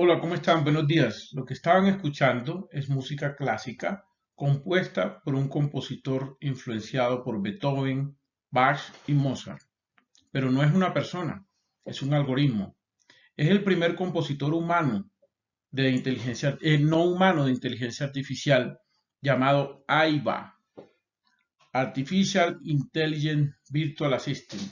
Hola, ¿cómo están? Buenos días. Lo que estaban escuchando es música clásica compuesta por un compositor influenciado por Beethoven, Bach y Mozart. Pero no es una persona, es un algoritmo. Es el primer compositor humano de inteligencia, no humano de inteligencia artificial llamado AIVA, Artificial Intelligent Virtual Assistant,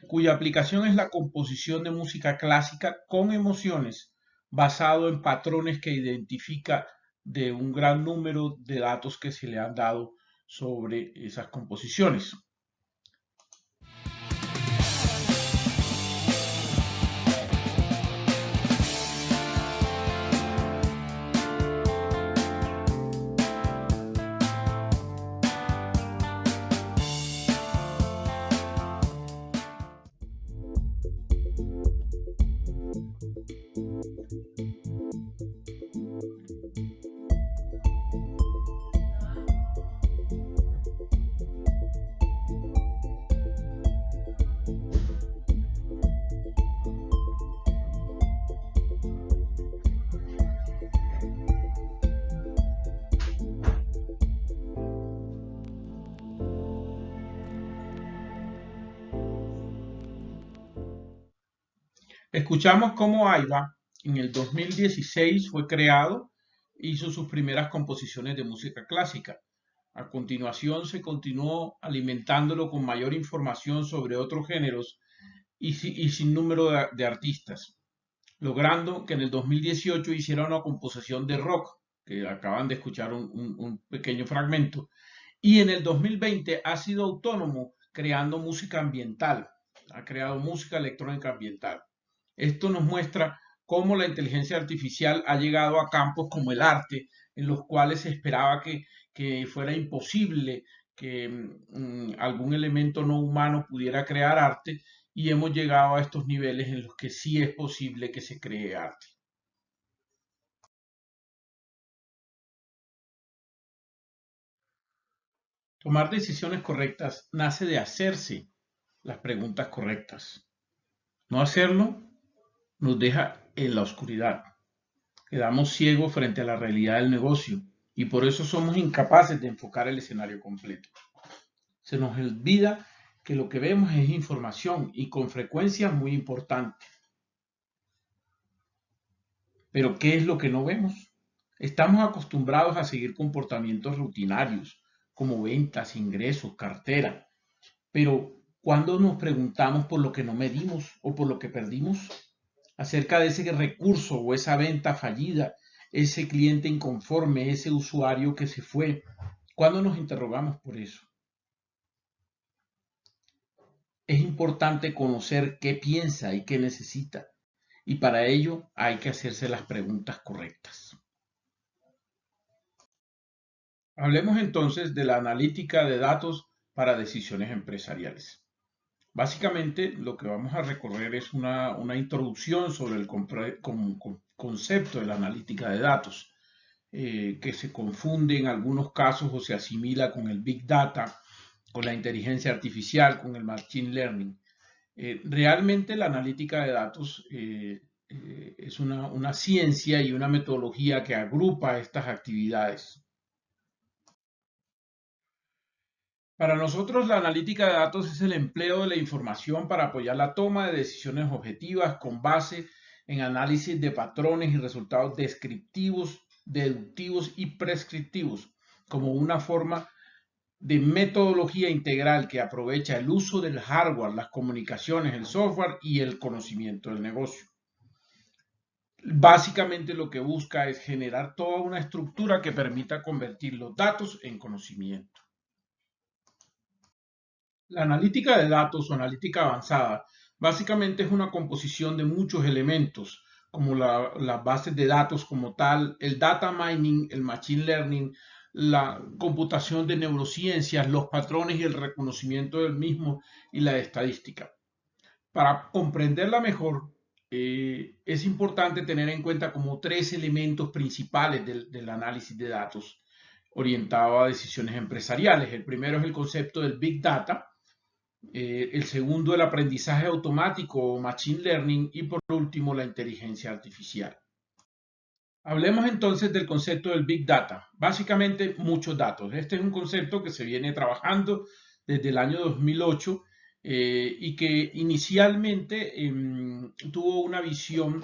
cuya aplicación es la composición de música clásica con emociones basado en patrones que identifica de un gran número de datos que se le han dado sobre esas composiciones. Escuchamos cómo Aiba en el 2016 fue creado, hizo sus primeras composiciones de música clásica. A continuación se continuó alimentándolo con mayor información sobre otros géneros y sin número de artistas, logrando que en el 2018 hiciera una composición de rock, que acaban de escuchar un pequeño fragmento, y en el 2020 ha sido autónomo creando música ambiental, ha creado música electrónica ambiental. Esto nos muestra cómo la inteligencia artificial ha llegado a campos como el arte, en los cuales se esperaba que fuera imposible que algún elemento no humano pudiera crear arte, y hemos llegado a estos niveles en los que sí es posible que se cree arte. Tomar decisiones correctas nace de hacerse las preguntas correctas. No hacerlo nos deja en la oscuridad. Quedamos ciegos frente a la realidad del negocio y por eso somos incapaces de enfocar el escenario completo. Se nos olvida que lo que vemos es información y con frecuencia muy importante. Pero ¿qué es lo que no vemos? Estamos acostumbrados a seguir comportamientos rutinarios, como ventas, ingresos, cartera. Pero ¿cuándo nos preguntamos por lo que no medimos o por lo que perdimos? Acerca de ese recurso o esa venta fallida, ese cliente inconforme, ese usuario que se fue. ¿Cuándo nos interrogamos por eso? Es importante conocer qué piensa y qué necesita, y para ello hay que hacerse las preguntas correctas. Hablemos entonces de la analítica de datos para decisiones empresariales. Básicamente lo que vamos a recorrer es una introducción sobre el concepto de la analítica de datos, que se confunde en algunos casos o se asimila con el Big Data, con la inteligencia artificial, con el Machine Learning. Realmente la analítica de datos es una ciencia y una metodología que agrupa estas actividades. Para nosotros, la analítica de datos es el empleo de la información para apoyar la toma de decisiones objetivas con base en análisis de patrones y resultados descriptivos, deductivos y prescriptivos, como una forma de metodología integral que aprovecha el uso del hardware, las comunicaciones, el software y el conocimiento del negocio. Básicamente lo que busca es generar toda una estructura que permita convertir los datos en conocimiento. La analítica de datos o analítica avanzada básicamente es una composición de muchos elementos, como las bases de datos como tal, el data mining, el machine learning, la computación de neurociencias, los patrones y el reconocimiento del mismo y la estadística. Para comprenderla mejor, es importante tener en cuenta como tres elementos principales del análisis de datos orientado a decisiones empresariales. El primero es el concepto del Big Data, el segundo, el aprendizaje automático o machine learning, y por último, la inteligencia artificial. Hablemos entonces del concepto del Big Data. Básicamente, muchos datos. Este es un concepto que se viene trabajando desde el año 2008 y que inicialmente tuvo una visión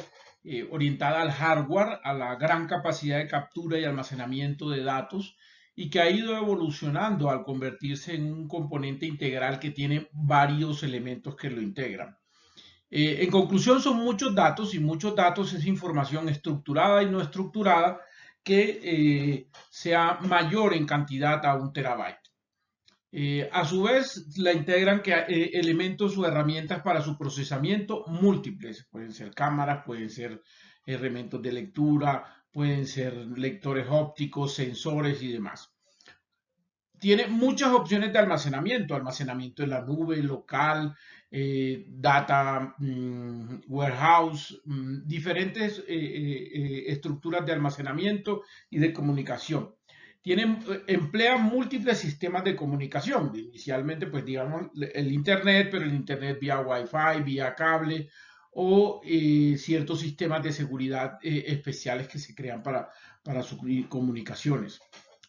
orientada al hardware, a la gran capacidad de captura y almacenamiento de datos, y que ha ido evolucionando al convertirse en un componente integral que tiene varios elementos que lo integran. En conclusión, son muchos datos y muchos datos es información estructurada y no estructurada que sea mayor en cantidad a 1 TB. A su vez, la integran elementos o herramientas para su procesamiento múltiples. Pueden ser cámaras, pueden ser elementos de lectura, pueden ser lectores ópticos, sensores y demás. Tiene muchas opciones de almacenamiento, almacenamiento en la nube, local, data warehouse, diferentes estructuras de almacenamiento y de comunicación. Emplea múltiples sistemas de comunicación, inicialmente pues digamos el internet, pero el internet vía Wi-Fi, vía cable o ciertos sistemas de seguridad especiales que se crean para sus comunicaciones.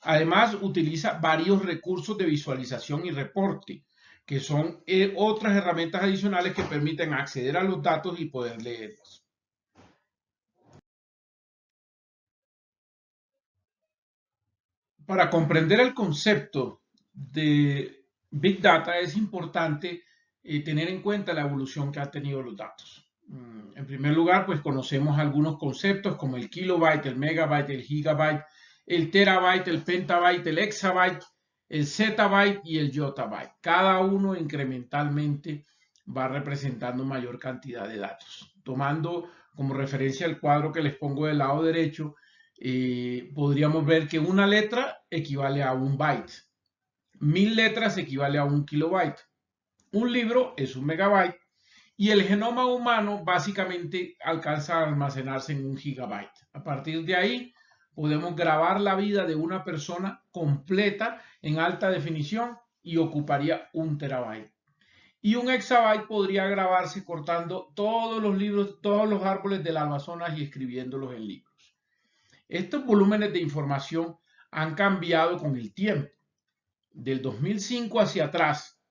Además, utiliza varios recursos de visualización y reporte, que son otras herramientas adicionales que permiten acceder a los datos y poder leerlos. Para comprender el concepto de Big Data es importante tener en cuenta la evolución que han tenido los datos. En primer lugar, pues conocemos algunos conceptos como el kilobyte, el megabyte, el gigabyte, el terabyte, el pentabyte, el exabyte, el zettabyte y el yottabyte. Cada uno incrementalmente va representando mayor cantidad de datos. Tomando como referencia el cuadro que les pongo del lado derecho, podríamos ver que una letra equivale a 1 byte. 1000 letras equivale a 1 kilobyte. Un libro es 1 megabyte. Y el genoma humano básicamente alcanza a almacenarse en 1 gigabyte. A partir de ahí podemos grabar la vida de una persona completa en alta definición y ocuparía 1 TB. Y 1 exabyte podría grabarse cortando todos los libros, todos los árboles del Amazonas y escribiéndolos en libros. Estos volúmenes de información han cambiado con el tiempo. Del 2005 hacia atrás,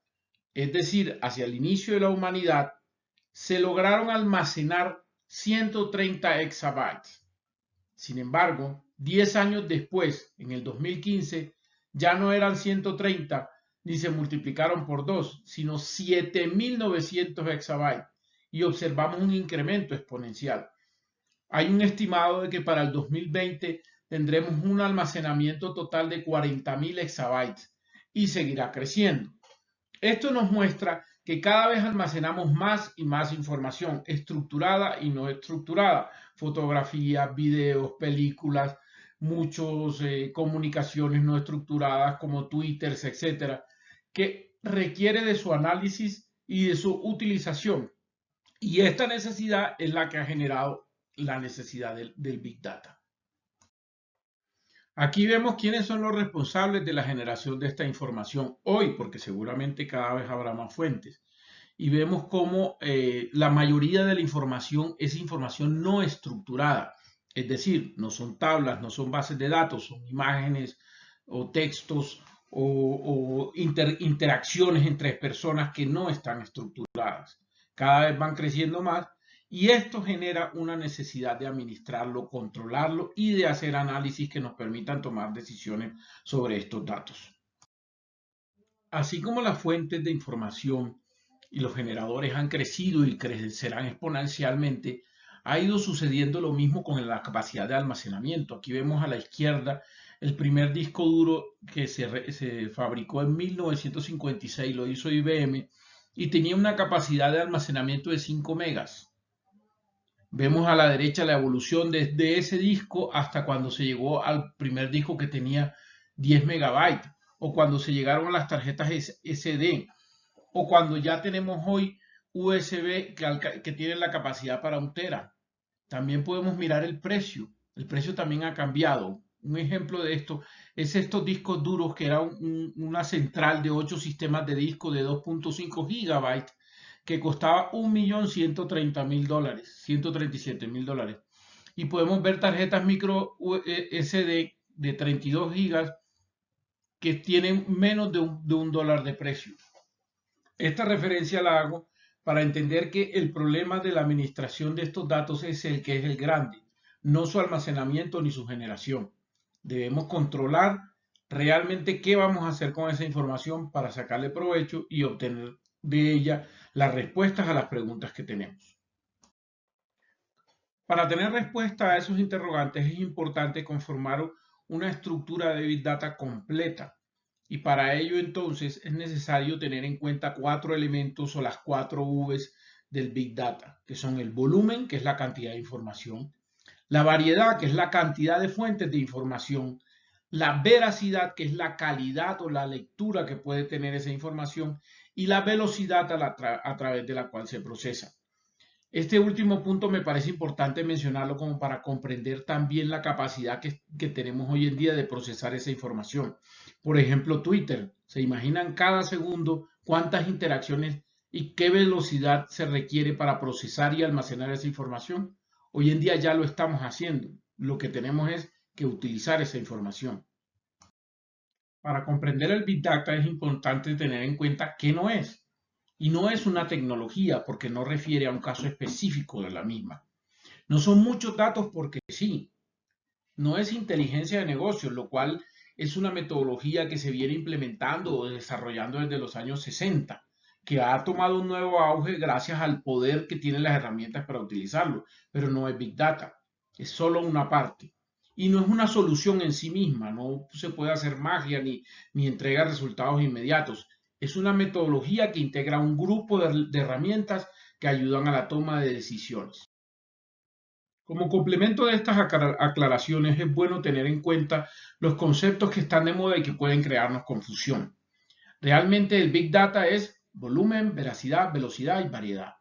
es decir, hacia el inicio de la humanidad, se lograron almacenar 130 exabytes. Sin embargo, 10 años después, en el 2015, ya no eran 130 ni se multiplicaron por 2, sino 7.900 exabytes y observamos un incremento exponencial. Hay un estimado de que para el 2020 tendremos un almacenamiento total de 40.000 exabytes y seguirá creciendo. Esto nos muestra que cada vez almacenamos más y más información estructurada y no estructurada, fotografías, videos, películas, muchas comunicaciones no estructuradas como Twitter, etcétera, que requiere de su análisis y de su utilización. Y esta necesidad es la que ha generado la necesidad del Big Data. Aquí vemos quiénes son los responsables de la generación de esta información hoy, porque seguramente cada vez habrá más fuentes. Y vemos cómo la mayoría de la información es información no estructurada. Es decir, no son tablas, no son bases de datos, son imágenes o textos o interacciones entre personas que no están estructuradas. Cada vez van creciendo más y esto genera una necesidad de administrarlo, controlarlo y de hacer análisis que nos permitan tomar decisiones sobre estos datos. Así como las fuentes de información y los generadores han crecido y crecerán exponencialmente, ha ido sucediendo lo mismo con la capacidad de almacenamiento. Aquí vemos a la izquierda el primer disco duro que se fabricó en 1956, lo hizo IBM, y tenía una capacidad de almacenamiento de 5 megas. Vemos a la derecha la evolución desde ese disco hasta cuando se llegó al primer disco que tenía 10 megabytes, o cuando se llegaron a las tarjetas SD, o cuando ya tenemos hoy USB que tienen la capacidad para 1 TB. También podemos mirar el precio. El precio también ha cambiado. Un ejemplo de esto es estos discos duros que era una central de 8 sistemas de disco de 2.5 gigabytes que costaba $1.130.000, $137.000. y podemos ver tarjetas micro SD de 32 gigas que tienen menos de un dólar de precio. Esta referencia la hago para entender que el problema de la administración de estos datos es el que es el grande, no su almacenamiento ni su generación. Debemos controlar realmente qué vamos a hacer con esa información para sacarle provecho y obtener de ella las respuestas a las preguntas que tenemos. Para tener respuesta a esos interrogantes es importante conformar una estructura de Big Data completa. Y para ello entonces es necesario tener en cuenta 4 elementos o las 4 V's del Big Data, que son el volumen, que es la cantidad de información, la variedad, que es la cantidad de fuentes de información, la veracidad, que es la calidad o la lectura que puede tener esa información, y la velocidad a través de la cual se procesa. Este último punto me parece importante mencionarlo como para comprender también la capacidad que tenemos hoy en día de procesar esa información. Por ejemplo, Twitter. ¿Se imaginan cada segundo cuántas interacciones y qué velocidad se requiere para procesar y almacenar esa información? Hoy en día ya lo estamos haciendo. Lo que tenemos es que utilizar esa información. Para comprender el Big Data es importante tener en cuenta qué no es. Y no es una tecnología porque no refiere a un caso específico de la misma. No son muchos datos porque sí. No es inteligencia de negocios, lo cual es una metodología que se viene implementando o desarrollando desde los años 60, que ha tomado un nuevo auge gracias al poder que tienen las herramientas para utilizarlo, pero no es Big Data, es solo una parte. Y no es una solución en sí misma, no se puede hacer magia ni entrega resultados inmediatos. Es una metodología que integra un grupo de herramientas que ayudan a la toma de decisiones. Como complemento de estas aclaraciones, es bueno tener en cuenta los conceptos que están de moda y que pueden crearnos confusión. Realmente el Big Data es volumen, veracidad, velocidad y variedad.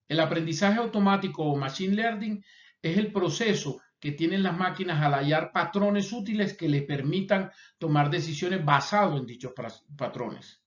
El aprendizaje automático o Machine Learning es el proceso que tienen las máquinas al hallar patrones útiles que les permitan tomar decisiones basadas en dichos patrones.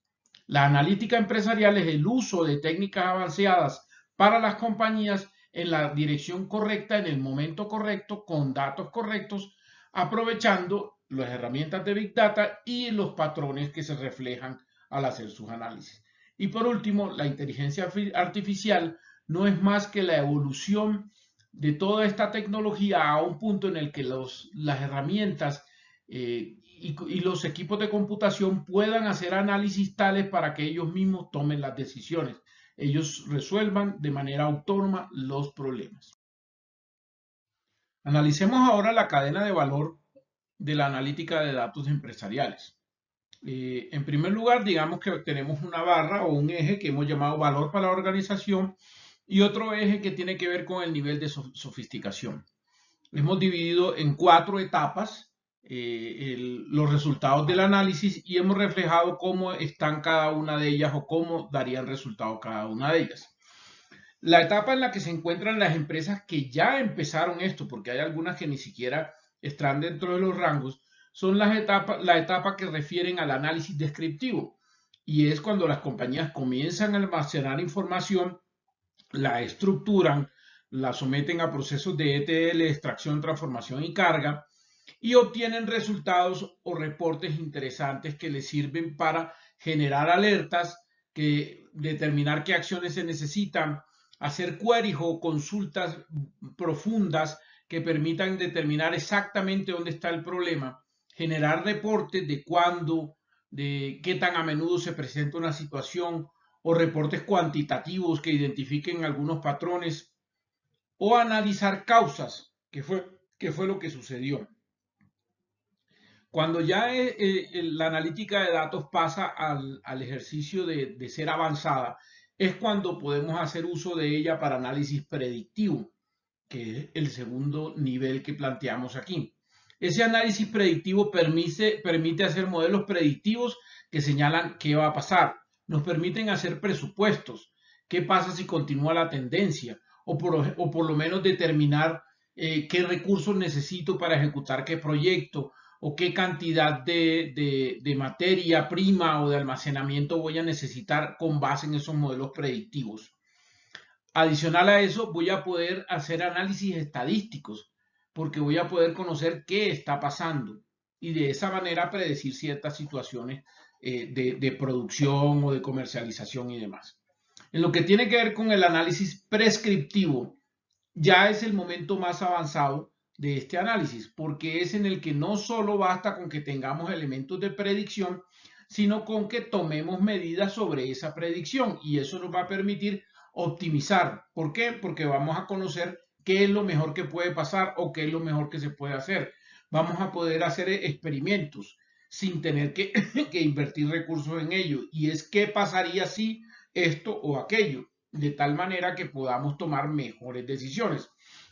La analítica empresarial es el uso de técnicas avanzadas para las compañías en la dirección correcta, en el momento correcto, con datos correctos, aprovechando las herramientas de Big Data y los patrones que se reflejan al hacer sus análisis. Y por último, la inteligencia artificial no es más que la evolución de toda esta tecnología a un punto en el que las herramientas y los equipos de computación puedan hacer análisis tales para que ellos mismos tomen las decisiones. Ellos resuelvan de manera autónoma los problemas. Analicemos ahora la cadena de valor de la analítica de datos empresariales. En primer lugar, digamos que tenemos una barra o un eje que hemos llamado valor para la organización y otro eje que tiene que ver con el nivel de sofisticación. Hemos dividido en 4 etapas los resultados del análisis y hemos reflejado cómo están cada una de ellas o cómo darían resultado cada una de ellas. La etapa en la que se encuentran las empresas que ya empezaron esto, porque hay algunas que ni siquiera están dentro de los rangos, son la etapa que refieren al análisis descriptivo. Y es cuando las compañías comienzan a almacenar información, la estructuran, la someten a procesos de ETL, extracción, transformación y carga, y obtienen resultados o reportes interesantes que les sirven para generar alertas, determinar qué acciones se necesitan, hacer queries o consultas profundas que permitan determinar exactamente dónde está el problema, generar reportes de cuándo, de qué tan a menudo se presenta una situación o reportes cuantitativos que identifiquen algunos patrones o analizar causas, que fue lo que sucedió. Cuando ya la analítica de datos pasa al ejercicio de ser avanzada, es cuando podemos hacer uso de ella para análisis predictivo, que es el segundo nivel que planteamos aquí. Ese análisis predictivo permite hacer modelos predictivos que señalan qué va a pasar. Nos permiten hacer presupuestos, qué pasa si continúa la tendencia, o por lo menos determinar qué recursos necesito para ejecutar qué proyecto, o qué cantidad de materia prima o de almacenamiento voy a necesitar con base en esos modelos predictivos. Adicional a eso, voy a poder hacer análisis estadísticos, porque voy a poder conocer qué está pasando y de esa manera predecir ciertas situaciones de producción o de comercialización y demás. En lo que tiene que ver con el análisis prescriptivo, ya es el momento más avanzado de este análisis, porque es en el que no solo basta con que tengamos elementos de predicción, sino con que tomemos medidas sobre esa predicción y eso nos va a permitir optimizar. ¿Por qué? Porque vamos a conocer qué es lo mejor que puede pasar o qué es lo mejor que se puede hacer. Vamos a poder hacer experimentos sin tener que, que invertir recursos en ello. Y es qué pasaría si esto o aquello, de tal manera que podamos tomar mejores decisiones.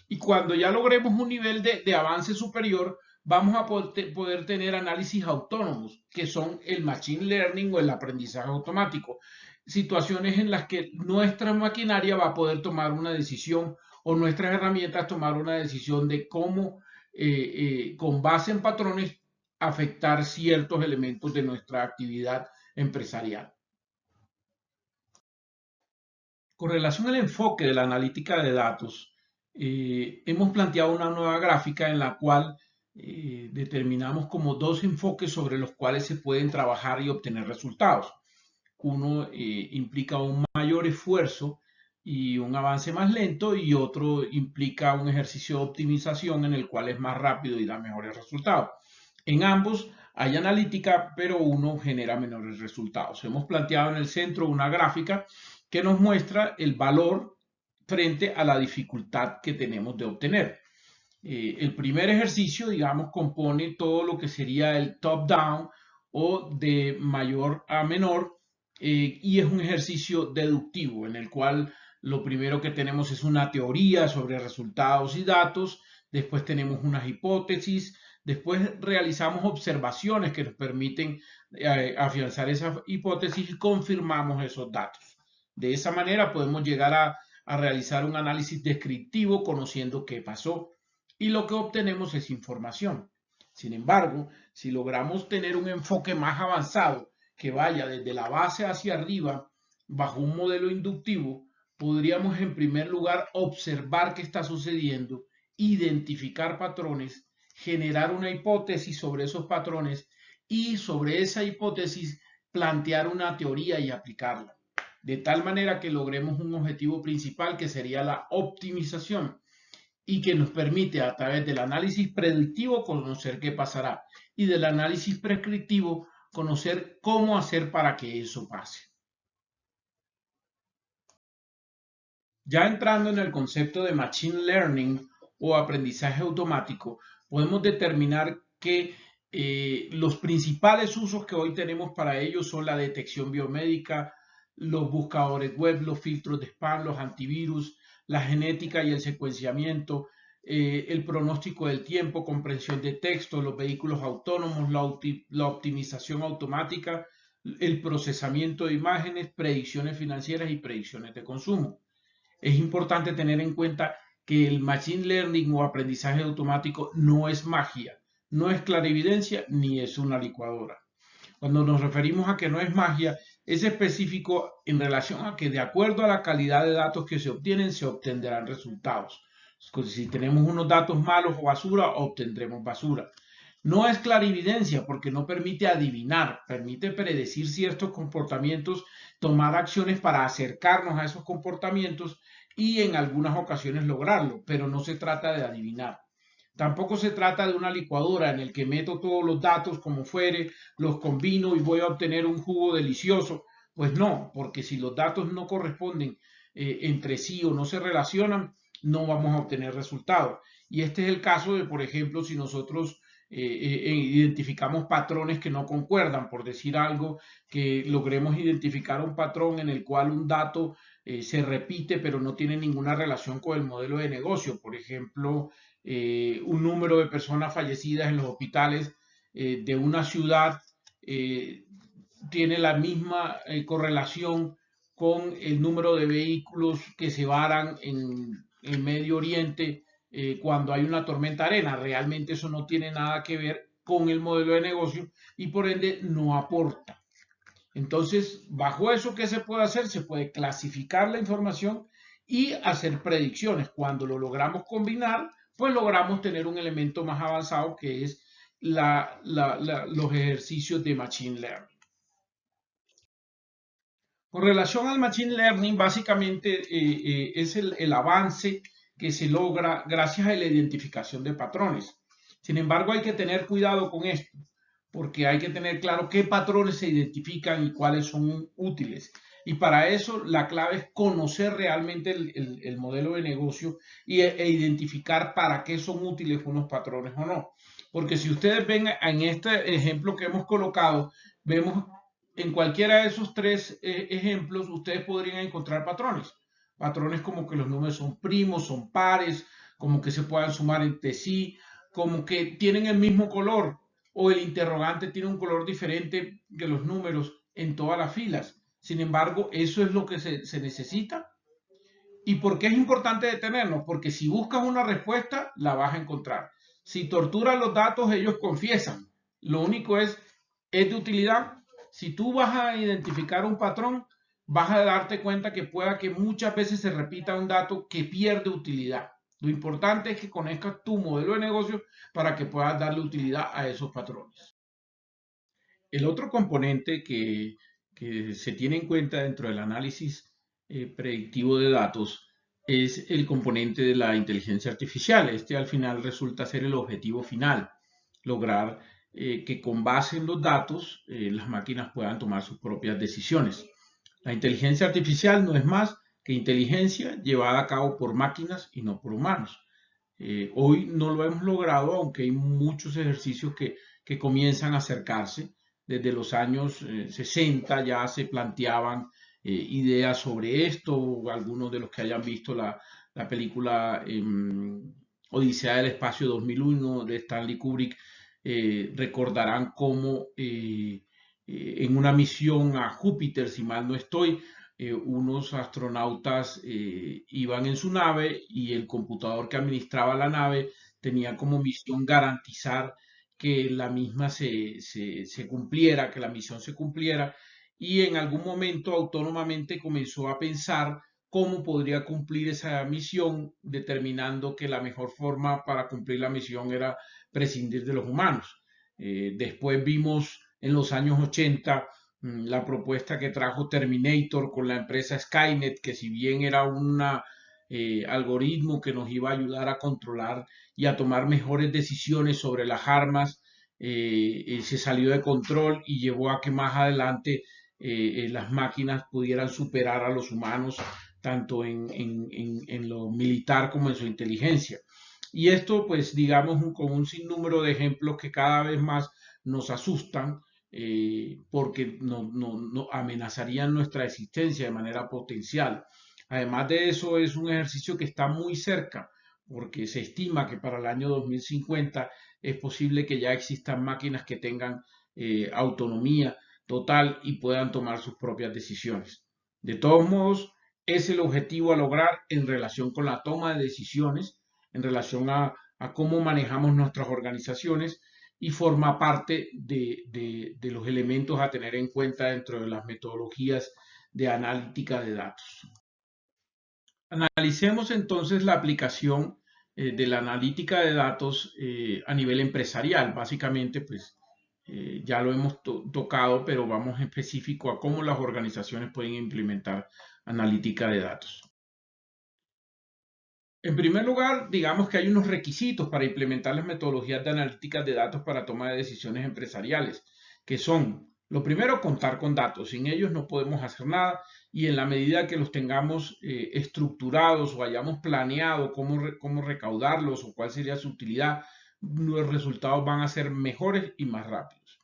Y cuando ya logremos un nivel de avance superior, vamos a poder tener análisis autónomos, que son el machine learning o el aprendizaje automático. Situaciones en las que nuestra maquinaria va a poder tomar una decisión o nuestras herramientas tomar una decisión de cómo, con base en patrones, afectar ciertos elementos de nuestra actividad empresarial. Con relación al enfoque de la analítica de datos, hemos planteado una nueva gráfica en la cual determinamos como dos enfoques sobre los cuales se pueden trabajar y obtener resultados. Uno implica un mayor esfuerzo y un avance más lento y otro implica un ejercicio de optimización en el cual es más rápido y da mejores resultados. En ambos hay analítica, pero uno genera menores resultados. Hemos planteado en el centro una gráfica que nos muestra el valor frente a la dificultad que tenemos de obtener. El primer ejercicio, digamos, compone todo lo que sería el top-down o de mayor a menor, y es un ejercicio deductivo en el cual lo primero que tenemos es una teoría sobre resultados y datos, después tenemos unas hipótesis, después realizamos observaciones que nos permiten afianzar esas hipótesis y confirmamos esos datos. De esa manera podemos llegar a realizar un análisis descriptivo conociendo qué pasó y lo que obtenemos es información. Sin embargo, si logramos tener un enfoque más avanzado que vaya desde la base hacia arriba bajo un modelo inductivo, podríamos en primer lugar observar qué está sucediendo, identificar patrones, generar una hipótesis sobre esos patrones y sobre esa hipótesis plantear una teoría y aplicarla, de tal manera que logremos un objetivo principal que sería la optimización y que nos permite a través del análisis predictivo conocer qué pasará y del análisis prescriptivo conocer cómo hacer para que eso pase. Ya entrando en el concepto de machine learning o aprendizaje automático, podemos determinar que los principales usos que hoy tenemos para ello son la detección biomédica, los buscadores web, los filtros de spam, los antivirus, la genética y el secuenciamiento, el pronóstico del tiempo, comprensión de texto, los vehículos autónomos, la optimización automática, el procesamiento de imágenes, predicciones financieras y predicciones de consumo. Es importante tener en cuenta que el machine learning o aprendizaje automático no es magia, no es clarividencia ni es una licuadora. Cuando nos referimos a que no es magia, es específico en relación a que de acuerdo a la calidad de datos que se obtienen, se obtendrán resultados. Si tenemos unos datos malos o basura, obtendremos basura. No es clarividencia porque no permite adivinar, permite predecir ciertos comportamientos, tomar acciones para acercarnos a esos comportamientos y en algunas ocasiones lograrlo, pero no se trata de adivinar. Tampoco se trata de una licuadora en el que meto todos los datos como fuere, los combino y voy a obtener un jugo delicioso. Pues no, porque si los datos no corresponden entre sí o no se relacionan, no vamos a obtener resultados. Y este es el caso de, por ejemplo, si nosotros identificamos patrones que no concuerdan, por decir algo, que logremos identificar un patrón en el cual un dato se repite pero no tiene ninguna relación con el modelo de negocio. Por ejemplo, un número de personas fallecidas en los hospitales de una ciudad tiene la misma correlación con el número de vehículos que se varan en Medio Oriente cuando hay una tormenta arena. Realmente eso no tiene nada que ver con el modelo de negocio y por ende no aporta. Entonces, bajo eso, ¿qué se puede hacer? Se puede clasificar la información y hacer predicciones. Cuando lo logramos combinar, pues logramos tener un elemento más avanzado que es los ejercicios de Machine Learning. Con relación al Machine Learning, básicamente es el avance que se logra gracias a la identificación de patrones. Sin embargo, hay que tener cuidado con esto, porque hay que tener claro qué patrones se identifican y cuáles son útiles. Y para eso la clave es conocer realmente el modelo de negocio e identificar para qué son útiles unos patrones o no. Porque si ustedes ven en este ejemplo que hemos colocado, vemos en cualquiera de esos tres ejemplos, ustedes podrían encontrar patrones. Patrones como que los números son primos, son pares, como que se puedan sumar entre sí, como que tienen el mismo color o el interrogante tiene un color diferente que los números en todas las filas. Sin embargo, eso es lo que se necesita. ¿Y por qué es importante detenernos? Porque si buscas una respuesta, la vas a encontrar. Si torturas los datos, ellos confiesan. Lo único es de utilidad. Si tú vas a identificar un patrón, vas a darte cuenta que pueda que muchas veces se repita un dato que pierde utilidad. Lo importante es que conozcas tu modelo de negocio para que puedas darle utilidad a esos patrones. El otro componente que se tiene en cuenta dentro del análisis predictivo de datos es el componente de la inteligencia artificial. Este al final resulta ser el objetivo final, lograr que con base en los datos las máquinas puedan tomar sus propias decisiones. La inteligencia artificial no es más que inteligencia llevada a cabo por máquinas y no por humanos. Hoy no lo hemos logrado, aunque hay muchos ejercicios que comienzan a acercarse. Desde los años 60 ya se planteaban ideas sobre esto. Algunos de los que hayan visto la película Odisea del Espacio 2001 de Stanley Kubrick recordarán cómo en una misión a Júpiter, si mal no estoy, unos astronautas iban en su nave y el computador que administraba la nave tenía como misión garantizar que la misma se cumpliera, que la misión se cumpliera, y en algún momento autónomamente comenzó a pensar cómo podría cumplir esa misión, determinando que la mejor forma para cumplir la misión era prescindir de los humanos. Después vimos en los años 80 la propuesta que trajo Terminator con la empresa Skynet, que si bien era un algoritmo que nos iba a ayudar a controlar y a tomar mejores decisiones sobre las armas, se salió de control y llevó a que más adelante las máquinas pudieran superar a los humanos tanto en lo militar como en su inteligencia. Y esto, pues, digamos, con un sinnúmero de ejemplos que cada vez más nos asustan porque no amenazarían nuestra existencia de manera potencial. Además de eso, es un ejercicio que está muy cerca, porque se estima que para el año 2050 es posible que ya existan máquinas que tengan autonomía total y puedan tomar sus propias decisiones. De todos modos, es el objetivo a lograr en relación con la toma de decisiones, en relación a cómo manejamos nuestras organizaciones y forma parte de los elementos a tener en cuenta dentro de las metodologías de analítica de datos. Analicemos entonces la aplicación de la analítica de datos a nivel empresarial. Básicamente, pues ya lo hemos tocado, pero vamos en específico a cómo las organizaciones pueden implementar analítica de datos. En primer lugar, digamos que hay unos requisitos para implementar las metodologías de analítica de datos para toma de decisiones empresariales, que son, lo primero, contar con datos. Sin ellos no podemos hacer nada y en la medida que los tengamos estructurados o hayamos planeado cómo recaudarlos o cuál sería su utilidad, los resultados van a ser mejores y más rápidos.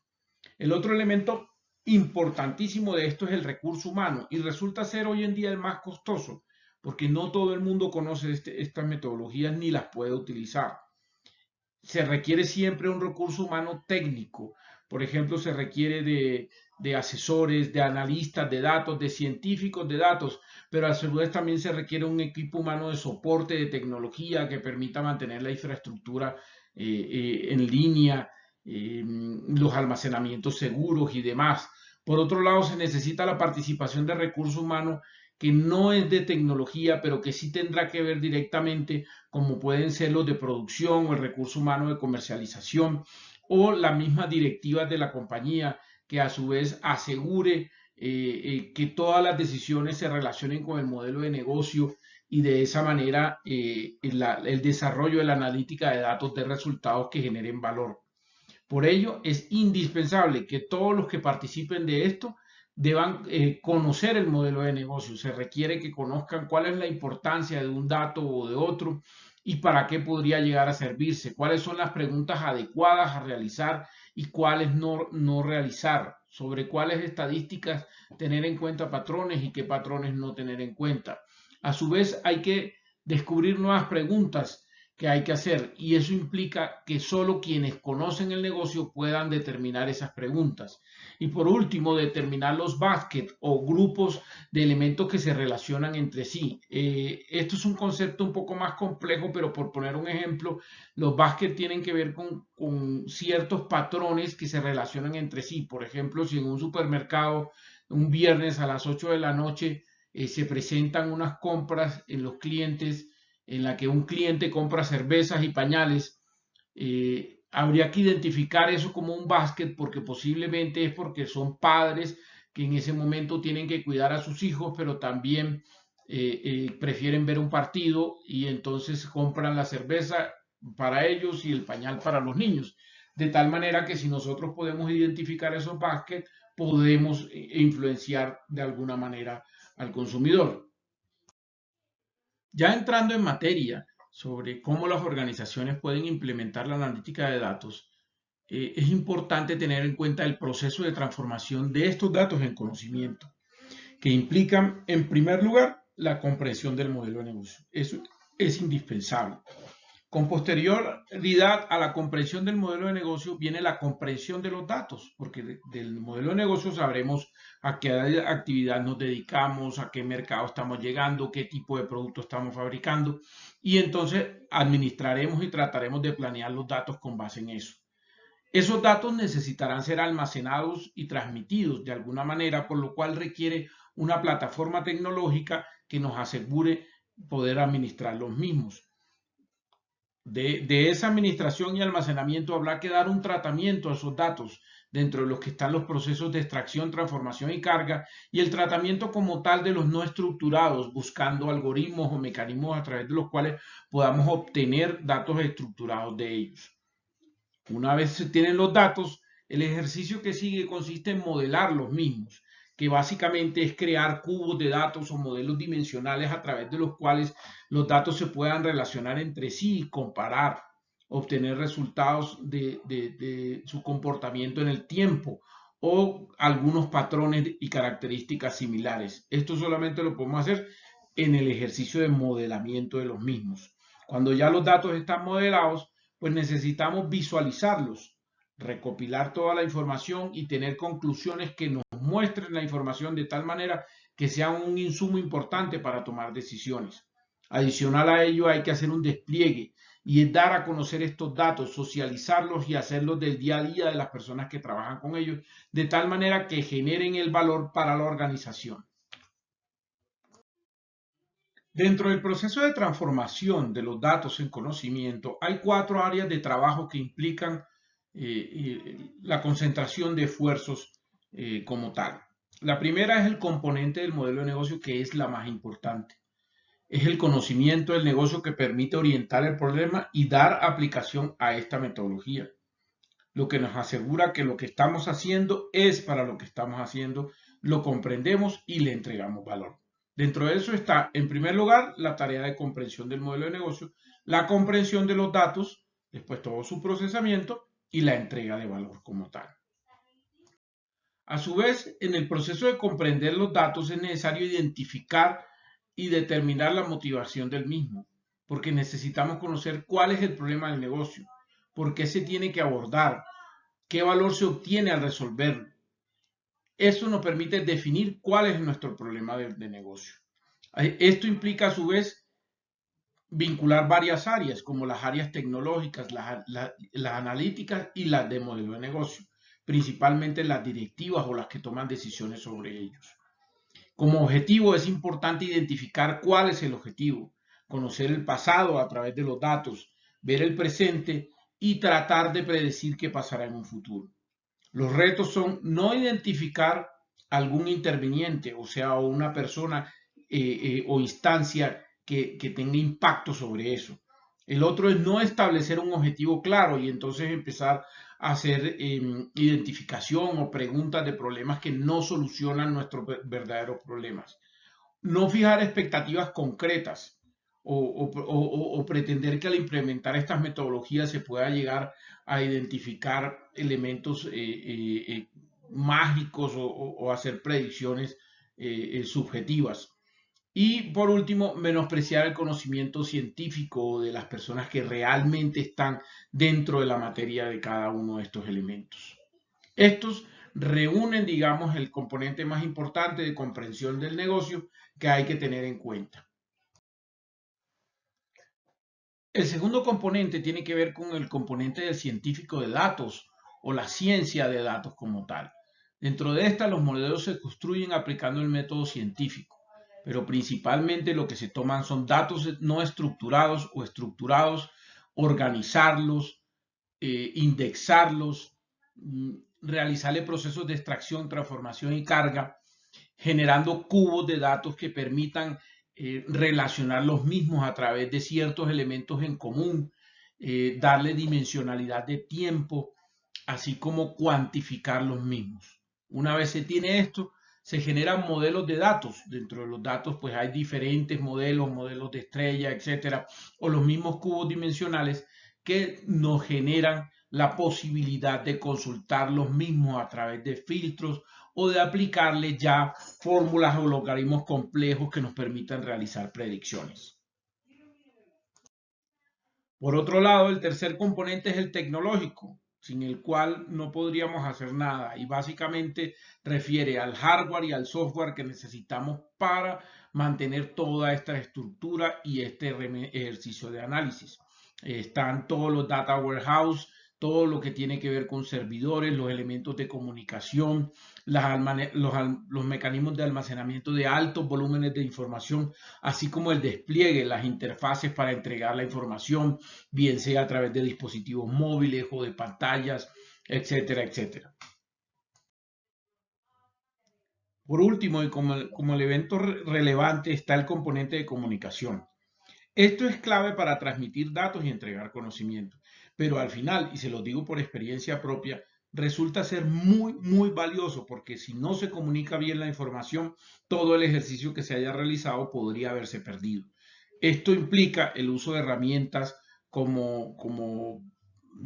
El otro elemento importantísimo de esto es el recurso humano y resulta ser hoy en día el más costoso porque no todo el mundo conoce estas metodologías ni las puede utilizar. Se requiere siempre un recurso humano técnico. Por ejemplo, se requiere de asesores, de analistas de datos, de científicos de datos, pero a su vez también se requiere un equipo humano de soporte de tecnología que permita mantener la infraestructura en línea, los almacenamientos seguros y demás. Por otro lado, se necesita la participación de recursos humanos que no es de tecnología, pero que sí tendrá que ver directamente, como pueden ser los de producción o el recurso humano de comercialización, o las mismas directivas de la compañía, que a su vez asegure que todas las decisiones se relacionen con el modelo de negocio y de esa manera el desarrollo de la analítica de datos de resultados que generen valor. Por ello, es indispensable que todos los que participen de esto deban conocer el modelo de negocio. Se requiere que conozcan cuál es la importancia de un dato o de otro y para qué podría llegar a servirse, cuáles son las preguntas adecuadas a realizar y cuáles no realizar, sobre cuáles estadísticas tener en cuenta patrones y qué patrones no tener en cuenta. A su vez, hay que descubrir nuevas preguntas que hay que hacer y eso implica que solo quienes conocen el negocio puedan determinar esas preguntas. Y por último, determinar los baskets o grupos de elementos que se relacionan entre sí. Esto es un concepto un poco más complejo, pero por poner un ejemplo, los baskets tienen que ver con ciertos patrones que se relacionan entre sí. Por ejemplo, si en un supermercado un viernes a las 8 de la noche se presentan unas compras en los clientes en la que un cliente compra cervezas y pañales, habría que identificar eso como un básquet porque posiblemente es porque son padres que en ese momento tienen que cuidar a sus hijos, pero también prefieren ver un partido y entonces compran la cerveza para ellos y el pañal para los niños. De tal manera que si nosotros podemos identificar esos básquets, podemos influenciar de alguna manera al consumidor. Ya entrando en materia sobre cómo las organizaciones pueden implementar la analítica de datos, es importante tener en cuenta el proceso de transformación de estos datos en conocimiento, que implican, en primer lugar, la comprensión del modelo de negocio. Eso es indispensable. Con posterioridad a la comprensión del modelo de negocio viene la comprensión de los datos, porque del modelo de negocio sabremos a qué actividad nos dedicamos, a qué mercado estamos llegando, qué tipo de producto estamos fabricando, y entonces administraremos y trataremos de planear los datos con base en eso. Esos datos necesitarán ser almacenados y transmitidos de alguna manera, por lo cual requiere una plataforma tecnológica que nos asegure poder administrar los mismos. De esa administración y almacenamiento habrá que dar un tratamiento a esos datos, dentro de los que están los procesos de extracción, transformación y carga, y el tratamiento como tal de los no estructurados, buscando algoritmos o mecanismos a través de los cuales podamos obtener datos estructurados de ellos. Una vez se tienen los datos, el ejercicio que sigue consiste en modelar los mismos, que básicamente es crear cubos de datos o modelos dimensionales a través de los cuales los datos se puedan relacionar entre sí y comparar, obtener resultados de su comportamiento en el tiempo o algunos patrones y características similares. Esto solamente lo podemos hacer en el ejercicio de modelamiento de los mismos. Cuando ya los datos están modelados, pues necesitamos visualizarlos, recopilar toda la información y tener conclusiones que nos muestren la información de tal manera que sea un insumo importante para tomar decisiones. Adicional a ello, hay que hacer un despliegue y dar a conocer estos datos, socializarlos y hacerlos del día a día de las personas que trabajan con ellos, de tal manera que generen el valor para la organización. Dentro del proceso de transformación de los datos en conocimiento, hay 4 áreas de trabajo que implican la concentración de esfuerzos como tal. La primera es el componente del modelo de negocio, que es la más importante. Es el conocimiento del negocio que permite orientar el problema y dar aplicación a esta metodología, lo que nos asegura que lo que estamos haciendo es para lo que estamos haciendo, lo comprendemos y le entregamos valor. Dentro de eso está, en primer lugar, la tarea de comprensión del modelo de negocio, la comprensión de los datos, después todo su procesamiento y la entrega de valor como tal. A su vez, en el proceso de comprender los datos es necesario identificar y determinar la motivación del mismo, porque necesitamos conocer cuál es el problema del negocio, por qué se tiene que abordar, qué valor se obtiene al resolverlo. Esto nos permite definir cuál es nuestro problema de negocio. Esto implica a su vez vincular varias áreas, como las áreas tecnológicas, las analíticas y las de modelo de negocio, principalmente las directivas o las que toman decisiones sobre ellos. Como objetivo es importante identificar cuál es el objetivo, conocer el pasado a través de los datos, ver el presente y tratar de predecir qué pasará en un futuro. Los retos son no identificar algún interviniente, o sea, o una persona o instancia que tenga impacto sobre eso. El otro es no establecer un objetivo claro y entonces empezar a hacer identificación o preguntas de problemas que no solucionan nuestros verdaderos problemas. No fijar expectativas concretas o pretender que al implementar estas metodologías se pueda llegar a identificar elementos mágicos o hacer predicciones subjetivas. Y por último, menospreciar el conocimiento científico de las personas que realmente están dentro de la materia de cada uno de estos elementos. Estos reúnen, digamos, el componente más importante de comprensión del negocio que hay que tener en cuenta. El segundo componente tiene que ver con el componente del científico de datos o la ciencia de datos como tal. Dentro de esta, los modelos se construyen aplicando el método científico, pero principalmente lo que se toman son datos no estructurados o estructurados, organizarlos, indexarlos, realizarle procesos de extracción, transformación y carga, generando cubos de datos que permitan relacionar los mismos a través de ciertos elementos en común, darle dimensionalidad de tiempo, así como cuantificar los mismos. Una vez se tiene esto, se generan modelos de datos. Dentro de los datos, pues hay diferentes modelos, modelos de estrella, etcétera, o los mismos cubos dimensionales que nos generan la posibilidad de consultar los mismos a través de filtros o de aplicarle ya fórmulas o logaritmos complejos que nos permitan realizar predicciones. Por otro lado, el tercer componente es el tecnológico, sin el cual no podríamos hacer nada y básicamente refiere al hardware y al software que necesitamos para mantener toda esta estructura y este ejercicio de análisis. Están todos los data warehouse, todo lo que tiene que ver con servidores, los elementos de comunicación, los mecanismos de almacenamiento de altos volúmenes de información, así como el despliegue, las interfaces para entregar la información, bien sea a través de dispositivos móviles o de pantallas, etcétera, etcétera. Por último, y como el evento relevante, está el componente de comunicación. Esto es clave para transmitir datos y entregar conocimiento, pero al final, y se lo digo por experiencia propia, resulta ser muy, muy valioso porque si no se comunica bien la información, todo el ejercicio que se haya realizado podría haberse perdido. Esto implica el uso de herramientas como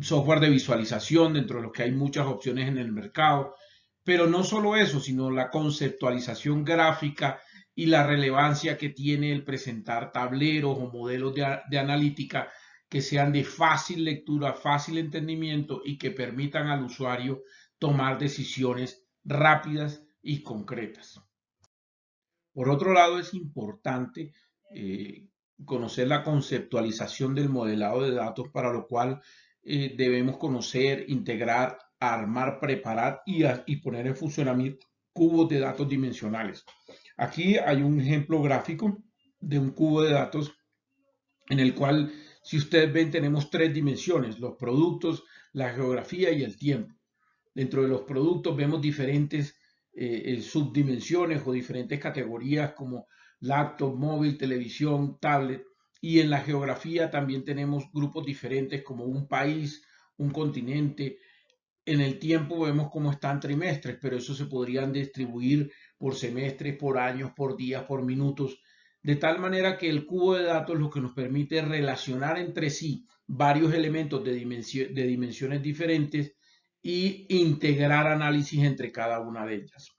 software de visualización, dentro de los que hay muchas opciones en el mercado, pero no solo eso, sino la conceptualización gráfica y la relevancia que tiene el presentar tableros o modelos de analítica que sean de fácil lectura, fácil entendimiento y que permitan al usuario tomar decisiones rápidas y concretas. Por otro lado, es importante conocer la conceptualización del modelado de datos, para lo cual debemos conocer, integrar, armar, preparar y poner en funcionamiento cubos de datos dimensionales. Aquí hay un ejemplo gráfico de un cubo de datos en el cual, si ustedes ven, tenemos tres dimensiones: los productos, la geografía y el tiempo. Dentro de los productos vemos diferentes subdimensiones o diferentes categorías como laptop, móvil, televisión, tablet. Y en la geografía también tenemos grupos diferentes como un país, un continente. En el tiempo vemos cómo están trimestres, pero eso se podrían distribuir por semestres, por años, por días, por minutos, de tal manera que el cubo de datos lo que nos permite relacionar entre sí varios elementos de dimensiones diferentes y integrar análisis entre cada una de ellas.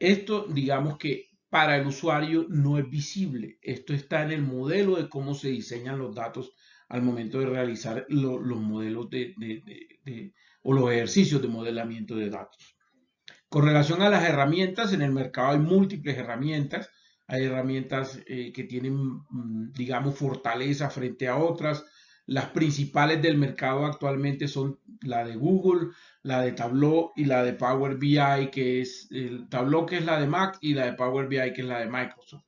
Esto, digamos que para el usuario no es visible. Esto está en el modelo de cómo se diseñan los datos al momento de realizar los modelos o los ejercicios de modelamiento de datos. Con relación a las herramientas, en el mercado hay múltiples herramientas. Hay herramientas que tienen, digamos, fortaleza frente a otras. Las principales del mercado actualmente son la de Google, la de Tableau y la de Power BI, que es el Tableau, que es la de Mac, y la de Power BI, que es la de Microsoft.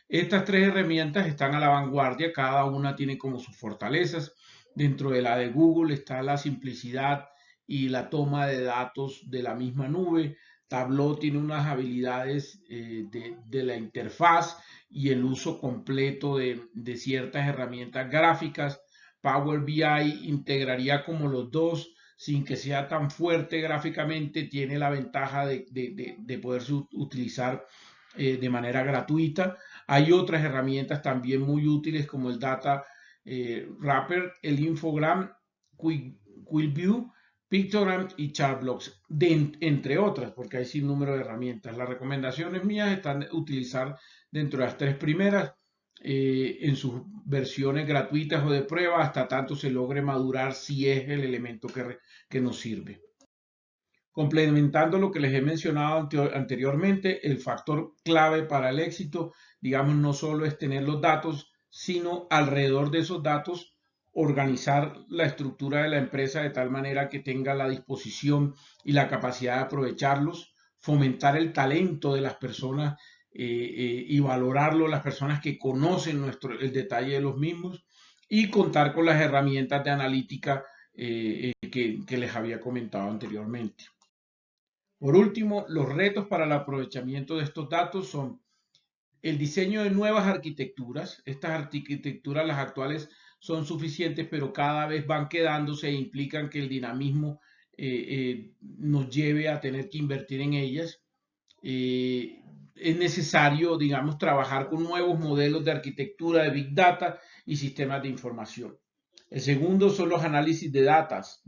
Estas tres herramientas están a la vanguardia, cada una tiene como sus fortalezas. Dentro de la de Google está la simplicidad y la toma de datos de la misma nube. Tableau tiene unas habilidades de la interfaz y el uso completo de ciertas herramientas gráficas. Power BI integraría como los dos sin que sea tan fuerte gráficamente, tiene la ventaja de poderse utilizar de manera gratuita. Hay otras herramientas también muy útiles como el Data Wrapper, el Infogram, QuickView, Pictogram y Chartblocks, entre otras, porque hay sin número de herramientas. Las recomendaciones mías están utilizar dentro de las tres primeras en sus versiones gratuitas o de prueba hasta tanto se logre madurar si es el elemento que nos sirve. Complementando lo que les he mencionado anteriormente, el factor clave para el éxito, digamos, no solo es tener los datos, sino alrededor de esos datos organizar la estructura de la empresa de tal manera que tenga la disposición y la capacidad de aprovecharlos, fomentar el talento de las personas y valorarlo, las personas que conocen el detalle de los mismos y contar con las herramientas de analítica que les había comentado anteriormente. Por último, los retos para el aprovechamiento de estos datos son el diseño de nuevas arquitecturas. Estas arquitecturas, las actuales, son suficientes, pero cada vez van quedándose e implican que el dinamismo nos lleve a tener que invertir en ellas. Es necesario, digamos, trabajar con nuevos modelos de arquitectura de Big Data y sistemas de información. El segundo son los análisis de datos.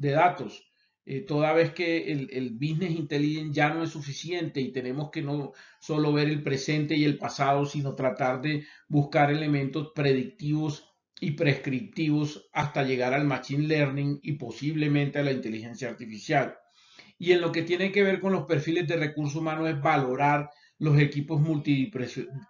Toda vez que el Business Intelligence ya no es suficiente y tenemos que no solo ver el presente y el pasado, sino tratar de buscar elementos predictivos y prescriptivos hasta llegar al Machine Learning y posiblemente a la inteligencia artificial. Y en lo que tiene que ver con los perfiles de recursos humanos es valorar los equipos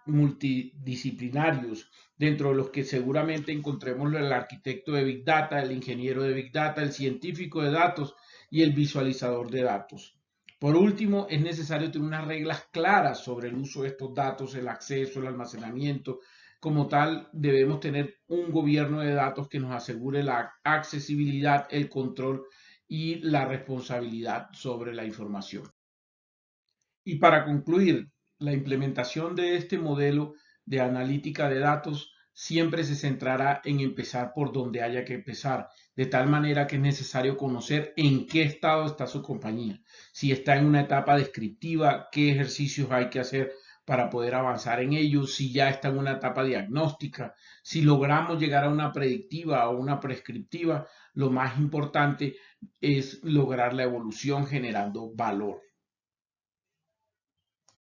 multidisciplinarios, dentro de los que seguramente encontremos el arquitecto de Big Data, el ingeniero de Big Data, el científico de datos y el visualizador de datos. Por último, es necesario tener unas reglas claras sobre el uso de estos datos, el acceso, el almacenamiento. Como tal, debemos tener un gobierno de datos que nos asegure la accesibilidad, el control y la responsabilidad sobre la información. Y para concluir, la implementación de este modelo de analítica de datos siempre se centrará en empezar por donde haya que empezar, de tal manera que es necesario conocer en qué estado está su compañía, si está en una etapa descriptiva, qué ejercicios hay que hacer para poder avanzar en ello, si ya está en una etapa diagnóstica, si logramos llegar a una predictiva o una prescriptiva, lo más importante es lograr la evolución generando valor.